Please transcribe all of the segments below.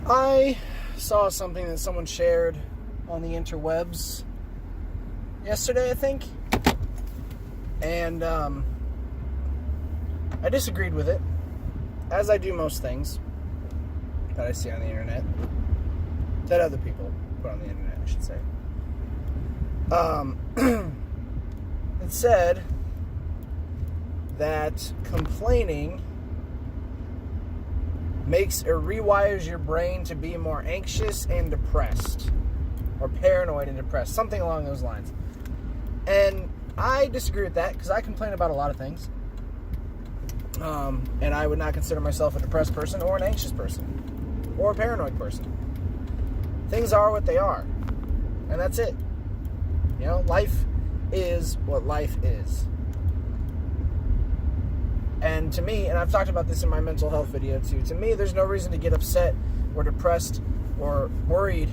I saw something that someone shared on the interwebs yesterday, I think, and I disagreed with it, as I do most things that I see on the internet, that other people put on the internet, I should say. It said that complaining rewires your brain to be more anxious and depressed, or paranoid and depressed, something along those lines. And I disagree with that, because I complain about a lot of things, and I would not consider myself a depressed person or an anxious person or a paranoid person. Things are what they are, and that's it. You know, life is what life is. And to me, and I've talked about this in my mental health video too, to me there's no reason to get upset or depressed or worried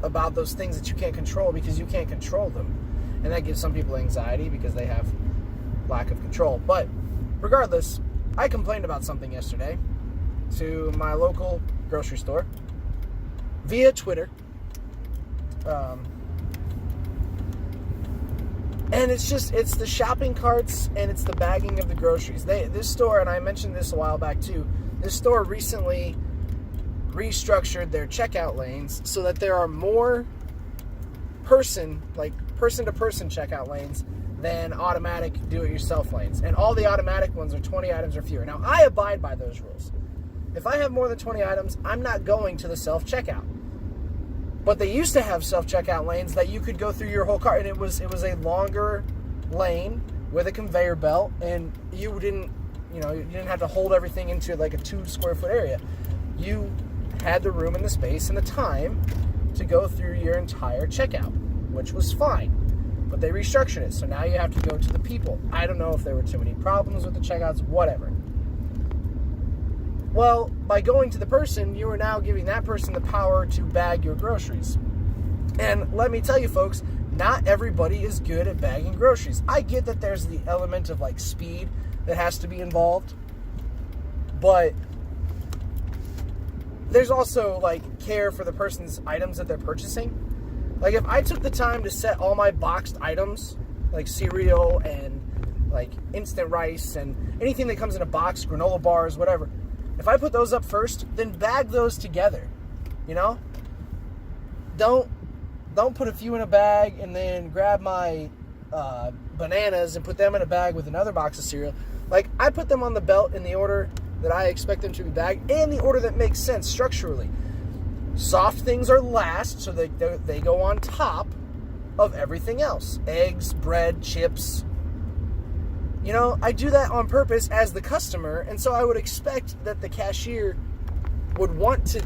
about those things that you can't control, because you can't control them. And that gives some people anxiety because they have lack of control. But regardless, I complained about something yesterday to my local grocery store via Twitter. And it's the shopping carts and it's the bagging of the groceries. This store, and I mentioned this a while back too, this store recently restructured their checkout lanes so that there are more person-to-person checkout lanes than automatic do-it-yourself lanes. And all the automatic ones are 20 items or fewer. Now, I abide by those rules. If I have more than 20 items, I'm not going to the self-checkout. But they used to have self-checkout lanes that you could go through your whole cart, and it was a longer lane with a conveyor belt, and you didn't have to hold everything into like a 2 square foot area. You had the room and the space and the time to go through your entire checkout, which was fine. But they restructured it, so now you have to go to the people. I don't know if there were too many problems with the checkouts, whatever. Well, by going to the person, you are now giving that person the power to bag your groceries. And let me tell you, folks, not everybody is good at bagging groceries. I get that there's the element of like speed that has to be involved, but there's also like care for the person's items that they're purchasing. Like if I took the time to set all my boxed items, like cereal and like instant rice and anything that comes in a box, granola bars, whatever, if I put those up first, then bag those together, you know? Don't put a few in a bag and then grab my bananas and put them in a bag with another box of cereal. Like, I put them on the belt in the order that I expect them to be bagged and the order that makes sense structurally. Soft things are last, so they go on top of everything else. Eggs, bread, chips. You know, I do that on purpose as the customer, and so I would expect that the cashier would want to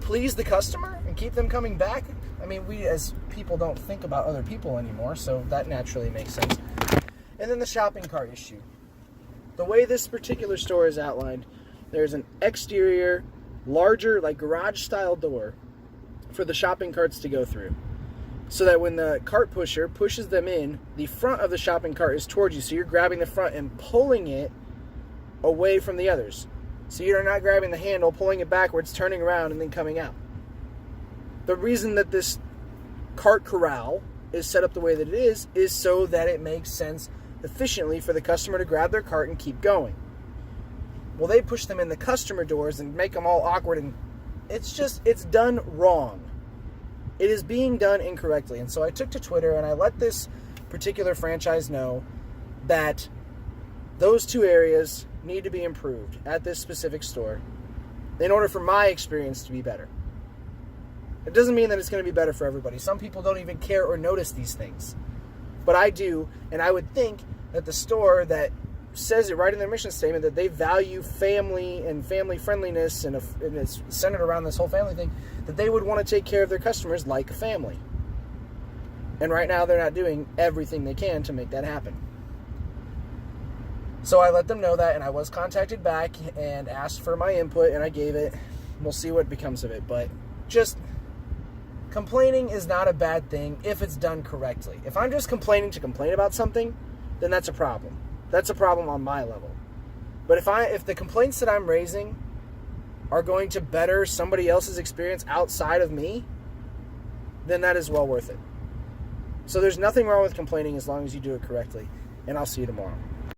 please the customer and keep them coming back. I mean, we as people don't think about other people anymore, so that naturally makes sense. And then the shopping cart issue. The way this particular store is outlined, there's an exterior, larger, like garage-style door for the shopping carts to go through. So that when the cart pusher pushes them in, the front of the shopping cart is towards you. So you're grabbing the front and pulling it away from the others. So you're not grabbing the handle, pulling it backwards, turning around, and then coming out. The reason that this cart corral is set up the way that it is so that it makes sense efficiently for the customer to grab their cart and keep going. Well, they push them in the customer doors and make them all awkward, and it's done wrong. It is being done incorrectly. And so I took to Twitter and I let this particular franchise know that those two areas need to be improved at this specific store in order for my experience to be better. It doesn't mean that it's going to be better for everybody. Some people don't even care or notice these things. But I do, and I would think that the store that says it right in their mission statement that they value family and family friendliness and it's centered around this whole family thing, that they would want to take care of their customers like a family. And right now they're not doing everything they can to make that happen. So I let them know that, and I was contacted back and asked for my input, and I gave it. We'll see what becomes of it. But just complaining is not a bad thing if it's done correctly. If I'm just complaining to complain about something, then that's a problem. That's a problem on my level. But if the complaints that I'm raising are going to better somebody else's experience outside of me, then that is well worth it. So there's nothing wrong with complaining as long as you do it correctly. And I'll see you tomorrow.